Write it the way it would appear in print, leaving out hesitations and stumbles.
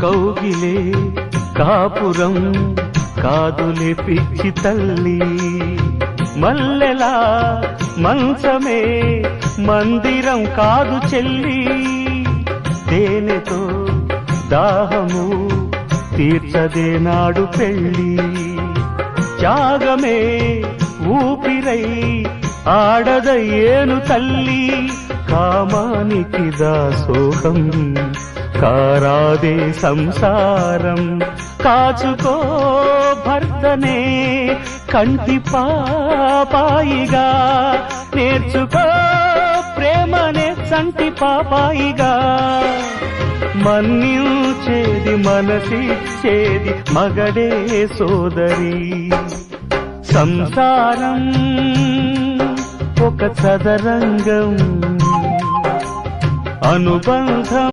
కౌగిలే కాపురం కాదులే పిచ్చి తల్లి, మల్లెలా మంచమే మందిరం కాదు చెల్లి, తేనెతో దాహము తీర్చదే నాడు పెళ్ళి, త్యాగమే ఊపిరై ఆడదయ్యేను తల్లి, కామానికి దాసోహం కారాదే సంసారం, కాచుకో భర్తనే కంటి పాపాయిగా, నేర్చుకో ప్రేమనే సంటి పాపాయిగా, మన్నించేది మనసిచ్చేది మగడే సోదరి, సంసారం ఒక చదరంగం అనుబంధం